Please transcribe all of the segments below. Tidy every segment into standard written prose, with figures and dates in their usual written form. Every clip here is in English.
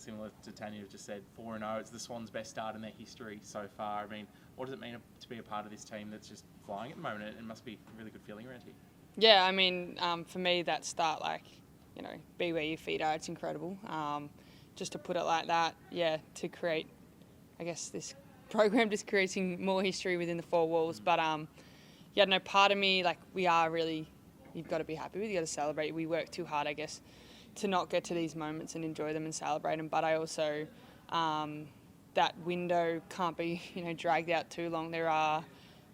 similar to Tanya just said, 4-0. It's the Swans' best start in their history so far. I mean, what does it mean to be a part of this team that's just flying at the moment? It must be a really good feeling around here. Yeah, I mean, for me, that start, be where your feet are, it's incredible. Just to put it like that, to create, I guess, this program just creating more history within the four walls. But, part of me, we are really, you've got to be happy with, you got to celebrate. We work too hard, I guess, to not get to these moments and enjoy them and celebrate them. But I also, that window can't be, dragged out too long.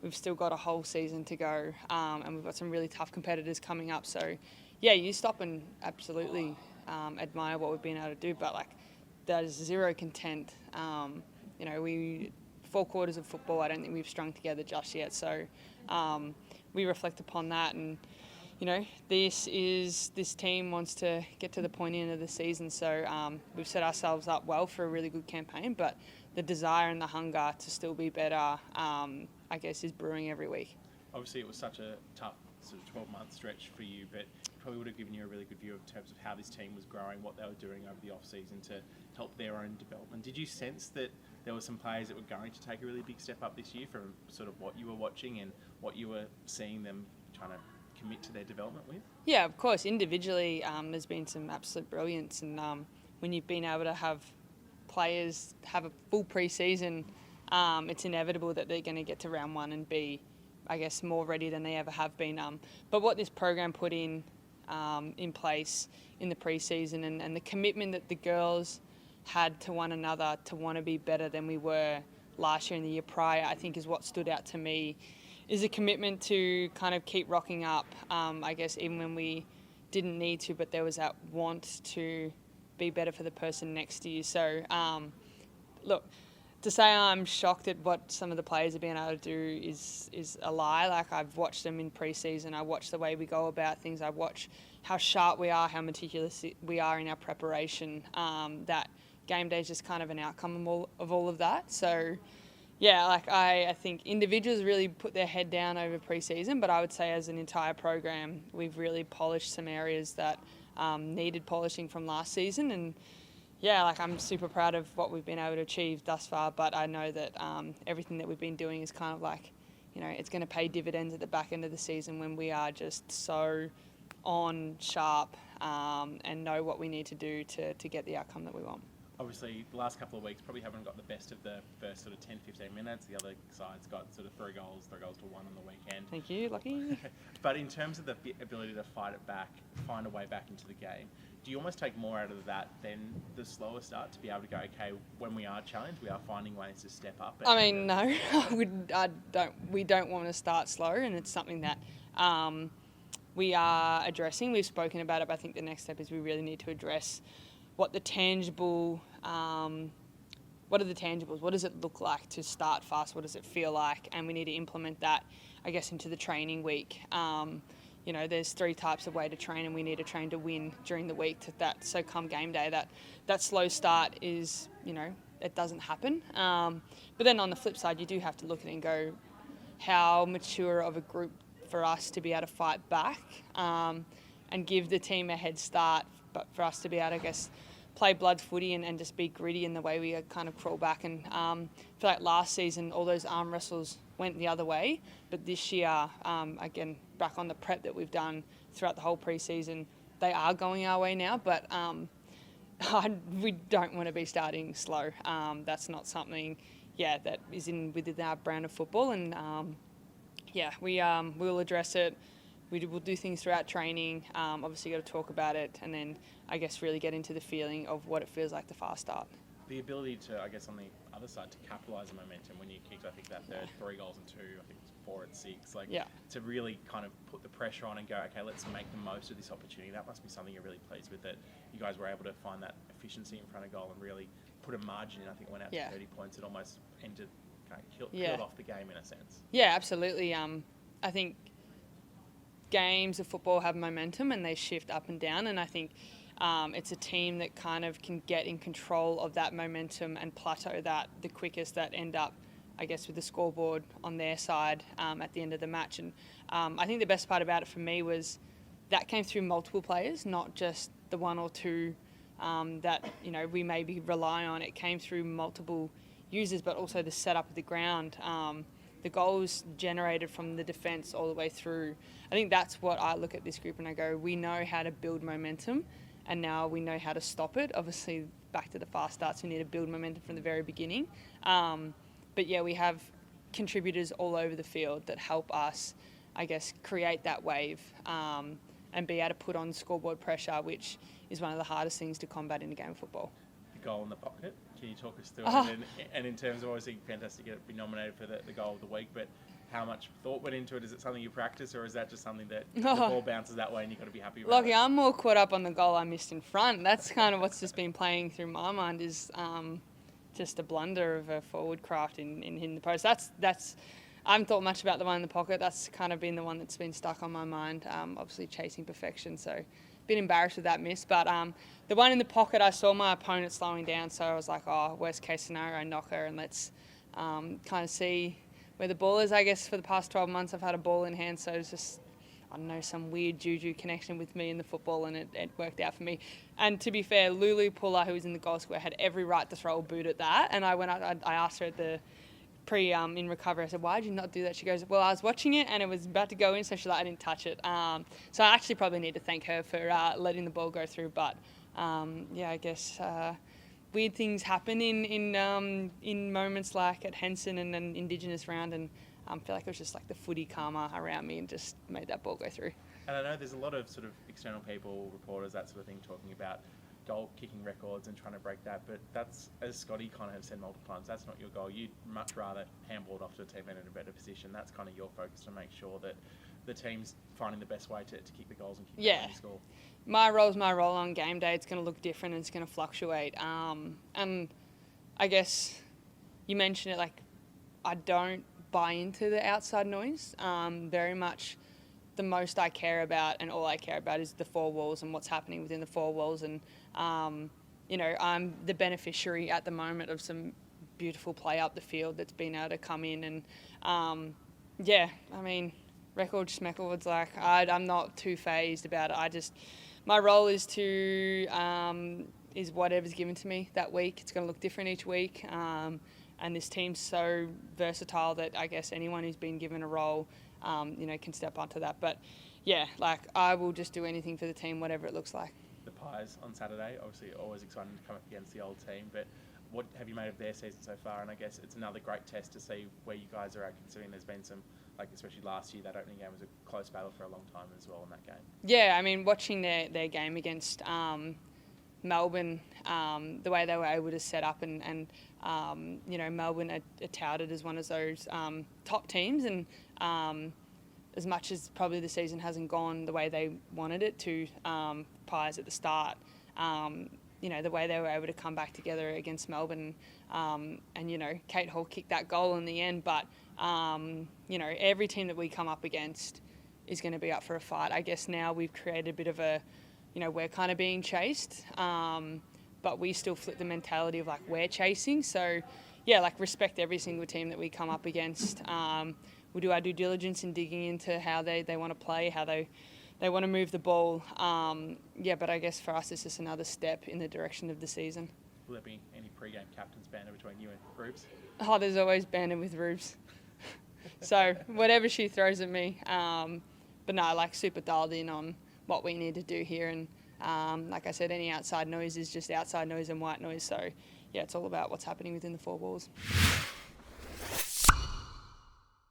We've still got a whole season to go, and we've got some really tough competitors coming up. So, you stop and absolutely admire what we've been able to do. But, there's zero content. 4 quarters of football, I don't think we've strung together just yet. So, we reflect upon that, and this team wants to get to the pointy end of the season. So we've set ourselves up well for a really good campaign, but the desire and the hunger to still be better, I guess, is brewing every week. Obviously, it was such a tough sort of 12-month stretch for you, but it probably would have given you a really good view in terms of how this team was growing, what they were doing over the off-season to help their own development. Did you sense that there were some players that were going to take a really big step up this year from sort of what you were watching and what you were seeing them trying to commit to their development with? Yeah, of course. Individually, there's been some absolute brilliance, and when you've been able to have players have a full pre-season, it's inevitable that they're going to get to round one and be, I guess, more ready than they ever have been. But what this program put in place in the pre-season and the commitment that the girls had to one another to want to be better than we were last year and the year prior, I think is what stood out to me, is a commitment to kind of keep rocking up, I guess, even when we didn't need to, but there was that want to be better for the person next to you. So, look, to say I'm shocked at what some of the players have been able to do is a lie. I've watched them in pre-season. I watch the way we go about things. I watch how sharp we are, how meticulous we are in our preparation. That game day is just kind of an outcome of all of that. So, I think individuals really put their head down over pre-season, but I would say as an entire program, we've really polished some areas that needed polishing from last season. And I'm super proud of what we've been able to achieve thus far, but I know that everything that we've been doing is kind of it's going to pay dividends at the back end of the season when we are just so on sharp and know what we need to do to get the outcome that we want. Obviously, the last couple of weeks probably haven't got the best of the first sort of 10-15 minutes. The other side's got sort of 3 goals to 1 on the weekend. Thank you, lucky. But in terms of the ability to fight it back, find a way back into the game, do you almost take more out of that than the slower start to be able to go, okay, when we are challenged, we are finding ways to step up? No, we don't want to start slow, and it's something that we are addressing. We've spoken about it, but I think the next step is we really need to address what the tangible, what are the tangibles? What does it look like to start fast? What does it feel like? And we need to implement that, I guess, into the training week. There's 3 types of way to train, and we need to train to win during the week. So come game day, that slow start is, it doesn't happen. But then on the flip side, you do have to look at it and go, how mature of a group for us to be able to fight back and give the team a head start, but for us to be able to, I guess, play blood footy and just be gritty in the way we kind of crawl back. And I feel like last season all those arm wrestles went the other way, but this year, again, back on the prep that we've done throughout the whole pre-season, they are going our way now, but we don't want to be starting slow. That's not something, that is within our brand of football, and we'll address it. We'll do things throughout training. Obviously, got to talk about it, and then I guess really get into the feeling of what it feels like to fast start. The ability to, I guess, on the other side, to capitalise the momentum when you kicked, I think that third 3 goals and 2, I think it was 4 and 6. To really kind of put the pressure on and go, okay, let's make the most of this opportunity. That must be something you're really pleased with, that you guys were able to find that efficiency in front of goal and really put a margin in. I think it went out to 30 points. It almost ended, killed off the game in a sense. Yeah, absolutely. I think games of football have momentum and they shift up and down, and I think it's a team that kind of can get in control of that momentum and plateau that the quickest, that end up, I guess, with the scoreboard on their side at the end of the match. And I think the best part about it for me was that came through multiple players, not just the 1 or 2 that, we maybe rely on. It came through multiple users, but also the setup of the ground. The goals generated from the defence all the way through. I think that's what I look at this group and I go, we know how to build momentum and now we know how to stop it. Obviously, back to the fast starts, we need to build momentum from the very beginning. But yeah, we have contributors all over the field that help us, I guess, create that wave and be able to put on scoreboard pressure, which is one of the hardest things to combat in a game of football. The goal in the pocket, can you talk us through it? And in terms of, obviously, fantastic to be nominated for the goal of the week, but how much thought went into it? Is it something you practice, or is that just something that the ball bounces that way and you've got to be happy with Lockie, I'm more caught up on the goal I missed in front. That's kind of what's just been playing through my mind is just a blunder of a forward craft in the post. That's I haven't thought much about the one in the pocket. That's kind of been the one that's been stuck on my mind, obviously chasing perfection. So a bit embarrassed with that miss. But the one in the pocket, I saw my opponent slowing down, so I was like, worst case scenario, knock her and let's kind of see where the ball is. I guess for the past 12 months I've had a ball in hand, so it's just, I don't know, some weird juju connection with me in the football, and it worked out for me. And to be fair, Lulu Puller, who was in the goal square, had every right to throw a boot at that. And I asked her at the in recovery, I said, why did you not do that? She goes, well, I was watching it and it was about to go in, so she's like, I didn't touch it. So I actually probably need to thank her for letting the ball go through. But yeah, I guess weird things happen in moments like at Henson and an Indigenous round, and I feel like it was just like the footy karma around me and just made that ball go through. And I know there's a lot of sort of external people, reporters, that sort of thing, talking about goal kicking records and trying to break that, but that's, as Scotty kind of has said multiple times, that's not your goal. You'd much rather handball it off to a teammate in a better position. That's kind of your focus, to make sure that the team's finding the best way to kick the goals and kick the score. My role's my role on game day. It's going to look different and it's going to fluctuate. And I guess you mentioned it, like, I don't buy into the outside noise. Very much the most I care about and all I care about is the four walls and what's happening within the four walls. And, I'm the beneficiary at the moment of some beautiful play up the field that's been able to come in. And, record schmeckles, like, I'm not too phased about it. My role is to, is whatever's given to me that week. It's going to look different each week. And this team's so versatile that I guess anyone who's been given a role, can step onto that. But yeah, like, I will just do anything for the team, whatever it looks like. The Pies on Saturday, obviously always exciting to come up against the old team, but what have you made of their season so far? And I guess it's another great test to see where you guys are at, considering there's been some, like, especially last year, that opening game was a close battle for a long time as well in that game. Yeah, watching their game against Melbourne, the way they were able to set up and Melbourne are touted as one of those top teams, and as much as probably the season hasn't gone the way they wanted it to, Pies at the start, the way they were able to come back together against Melbourne, and Kate Hall kicked that goal in the end, but every team that we come up against is going to be up for a fight. I guess now we've created a bit of a, we're kind of being chased, but we still flip the mentality of, like, we're chasing. So yeah, like, respect every single team that we come up against. We'll do our due diligence in digging into how they want to play, how they want to move the ball. But I guess for us it's just another step in the direction of the season. Will there be any pre-game captain's banter between you and Rubes? Oh, there's always banter with Rubes. So whatever she throws at me. But no, like, super dialed in on what we need to do here. And like I said, any outside noise is just outside noise and white noise. So yeah, it's all about what's happening within the four walls.